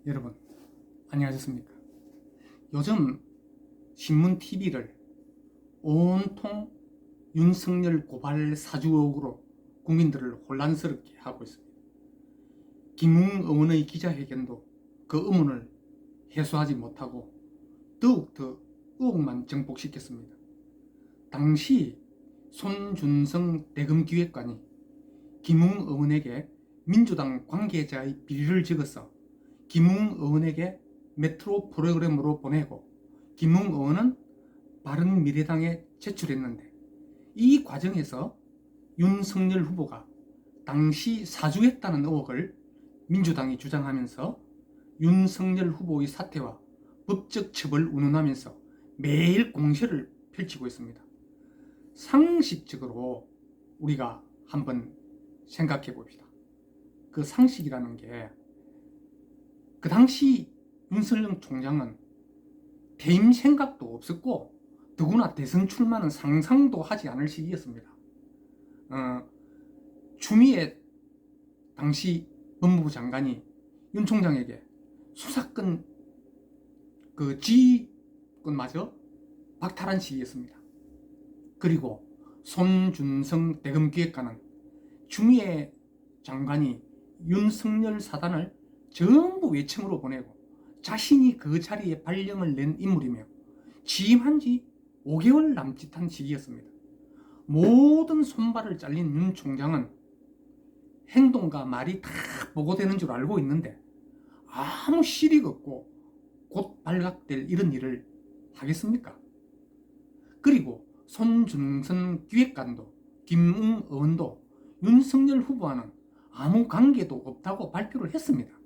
여러분 안녕하셨습니까? 요즘 신문 TV를 온통 윤석열 고발 사주 의혹으로 국민들을 혼란스럽게 하고 있습니다. 김웅 의원의 기자회견도 그 의문을 해소하지 못하고 더욱더 의혹만 증폭시켰습니다. 당시 손준성 대검기획관이 김웅 의원에게 민주당 관계자의 비리를 적어서 김웅 의원에게 메트로 프로그램으로 보내고 김웅 의원은 바른미래당에 제출했는데, 이 과정에서 윤석열 후보가 당시 사주했다는 의혹을 민주당이 주장하면서 윤석열 후보의 사퇴와 법적 처벌을 운운하면서 매일 공세를 펼치고 있습니다. 상식적으로 우리가 한번 생각해 봅시다. 그 상식이라는 게, 그 당시 윤석열 총장은 퇴임 생각도 없었고 더구나 대선 출마는 상상도 하지 않을 시기였습니다. 추미애 당시 법무부 장관이 윤 총장에게 수사권 그 지휘권마저 박탈한 시기였습니다. 그리고 손준성 대검기획관은 추미애 장관이 윤석열 사단을 전부 외청으로 보내고 자신이 그 자리에 발령을 낸 인물이며 취임한 지 5개월 남짓한 시기였습니다. 모든 손발을 잘린 윤 총장은 행동과 말이 다 보고되는 줄 알고 있는데 아무 실익 없고 곧 발각될 이런 일을 하겠습니까? 그리고 손준성 기획관도 김웅 의원도 윤석열 후보와는 아무 관계도 없다고 발표를 했습니다.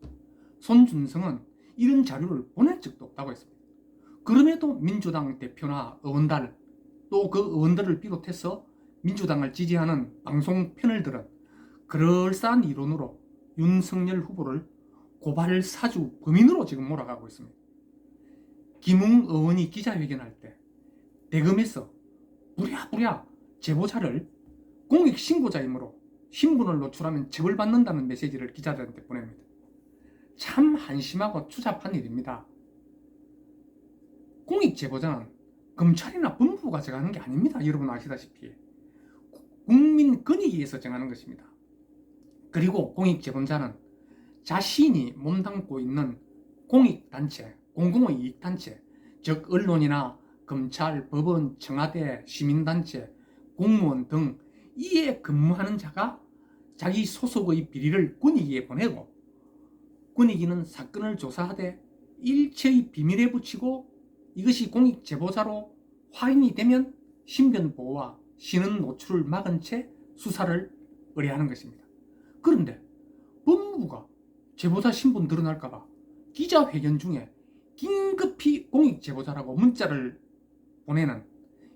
손준성은 이런 자료를 보낼 적도 없다고 했습니다. 그럼에도 민주당 대표나 의원들, 또 그 의원들을 비롯해서 민주당을 지지하는 방송 패널들은 그럴싸한 이론으로 윤석열 후보를 고발 사주 범인으로 지금 몰아가고 있습니다. 김웅 의원이 기자회견할 때 대검에서 부랴부랴 제보자를 공익신고자이므로 신분을 노출하면 처벌받는다는 메시지를 기자들한테 보냅니다. 참 한심하고 추잡한 일입니다. 공익제보자는 검찰이나 법무부가 정하는 게 아닙니다. 여러분 아시다시피 국민 권익에 의해서 정하는 것입니다. 그리고 공익제보자는 자신이 몸담고 있는 공익단체, 공공의 이익단체, 즉 언론이나 검찰, 법원, 청와대, 시민단체, 공무원 등 이에 근무하는 자가 자기 소속의 비리를 권익위에 보내고 권익위는 사건을 조사하되 일체의 비밀에 붙이고 이것이 공익제보자로 확인이 되면 신변보호와 신원 노출을 막은 채 수사를 의뢰하는 것입니다. 그런데 법무부가 제보자 신분 드러날까봐 기자회견 중에 긴급히 공익제보자라고 문자를 보내는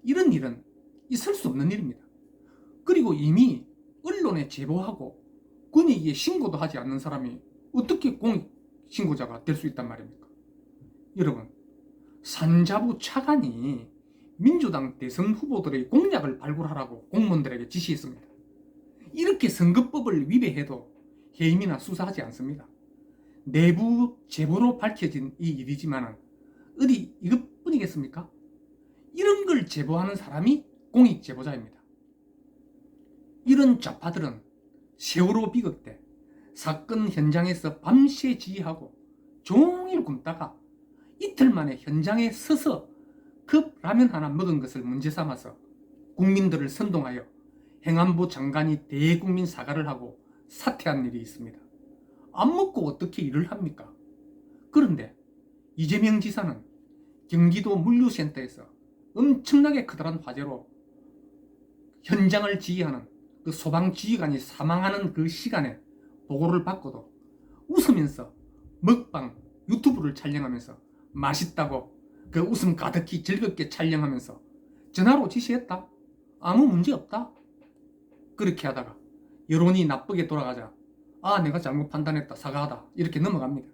이런 일은 있을 수 없는 일입니다. 그리고 이미 언론에 제보하고 권익위에 신고도 하지 않는 사람이 어떻게 공익신고자가 될 수 있단 말입니까? 여러분, 산자부 차관이 민주당 대선 후보들의 공약을 발굴하라고 공무원들에게 지시했습니다. 이렇게 선거법을 위배해도 해임이나 수사하지 않습니다. 내부 제보로 밝혀진 이 일이지만 어디 이것뿐이겠습니까? 이런 걸 제보하는 사람이 공익제보자입니다. 이런 좌파들은 세월호 비극 때 사건 현장에서 밤새 지휘하고 종일 굶다가 이틀 만에 현장에 서서 컵 라면 하나 먹은 것을 문제 삼아서 국민들을 선동하여 행안부 장관이 대국민 사과를 하고 사퇴한 일이 있습니다. 안 먹고 어떻게 일을 합니까? 그런데 이재명 지사는 경기도 물류센터에서 엄청나게 커다란 화재로 현장을 지휘하는 그 소방지휘관이 사망하는 그 시간에 보고를 받고도 웃으면서 먹방 유튜브를 촬영하면서 맛있다고 그 웃음 가득히 즐겁게 촬영하면서 전화로 지시했다. 아무 문제 없다. 그렇게 하다가 여론이 나쁘게 돌아가자 내가 잘못 판단했다. 사과하다. 이렇게 넘어갑니다.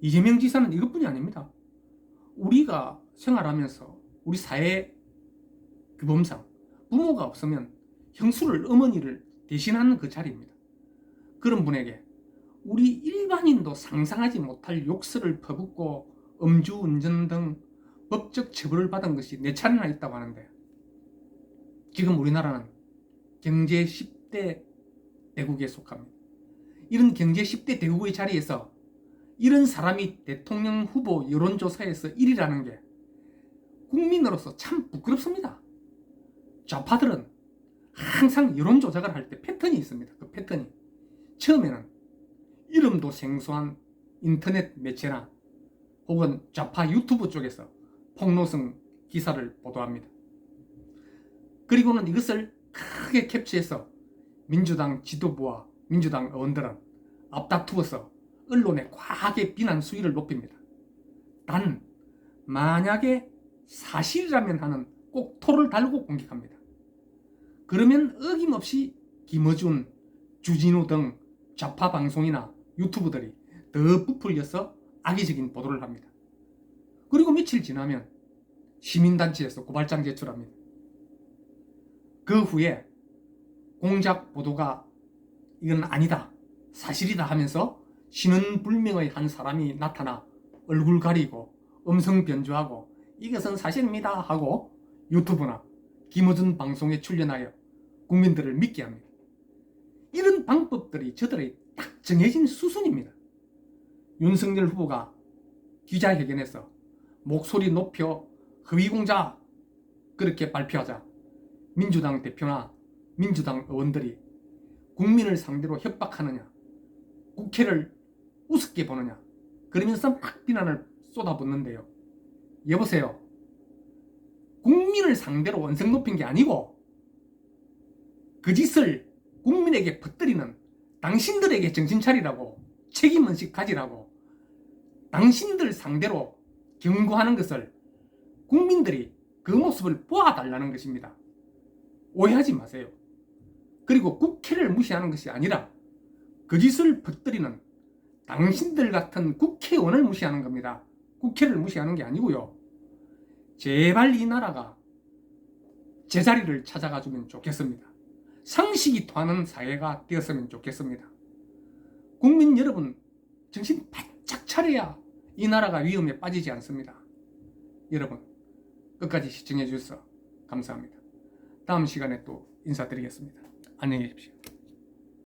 이재명 지사는 이것뿐이 아닙니다. 우리가 생활하면서 우리 사회 규범상 부모가 없으면 형수를, 어머니를 대신하는 그 자리입니다. 그런 분에게 우리 일반인도 상상하지 못할 욕설을 퍼붓고 음주운전 등 법적 처벌을 받은 것이 4차례나 있다고 하는데, 지금 우리나라는 경제 10대 대국에 속합니다. 이런 경제 10대 대국의 자리에서 이런 사람이 대통령 후보 여론조사에서 1위라는 게 국민으로서 참 부끄럽습니다. 좌파들은 항상 여론조작을 할 때 패턴이 있습니다. 그 패턴이 처음에는 이름도 생소한 인터넷 매체나 혹은 좌파 유튜브 쪽에서 폭로성 기사를 보도합니다. 그리고는 이것을 크게 캡처해서 민주당 지도부와 민주당 의원들은 앞다투어서 언론의 과하게 비난 수위를 높입니다. 단 만약에 사실이라면 하는 꼭 토를 달고 공격합니다. 그러면 어김없이 김어준, 주진우 등 좌파 방송이나 유튜브들이 더 부풀려서 악의적인 보도를 합니다. 그리고 며칠 지나면 시민단체에서 고발장 제출합니다. 그 후에 공작 보도가 이건 아니다, 사실이다 하면서 신원불명의 한 사람이 나타나 얼굴 가리고 음성 변조하고 이것은 사실입니다 하고 유튜브나 김어준 방송에 출연하여 국민들을 믿게 합니다. 이런 방법들이 저들의 딱 정해진 수순입니다. 윤석열 후보가 기자회견에서 목소리 높여 허위공작 그렇게 발표하자 민주당 대표나 민주당 의원들이 국민을 상대로 협박하느냐, 국회를 우습게 보느냐, 그러면서 막 비난을 쏟아붓는데요. 여보세요. 국민을 상대로 원성 높인 게 아니고 그 짓을 국민에게 퍼뜨리는 당신들에게 정신 차리라고, 책임의식 가지라고, 당신들 상대로 경고하는 것을 국민들이 그 모습을 보아달라는 것입니다. 오해하지 마세요. 그리고 국회를 무시하는 것이 아니라 그 짓을 퍼뜨리는 당신들 같은 국회의원을 무시하는 겁니다. 국회를 무시하는 게 아니고요. 제발 이 나라가 제자리를 찾아가주면 좋겠습니다. 상식이 통하는 사회가 되었으면 좋겠습니다. 국민 여러분, 정신 바짝 차려야 이 나라가 위험에 빠지지 않습니다. 여러분, 끝까지 시청해 주셔서 감사합니다. 다음 시간에 또 인사드리겠습니다. 안녕히 계십시오.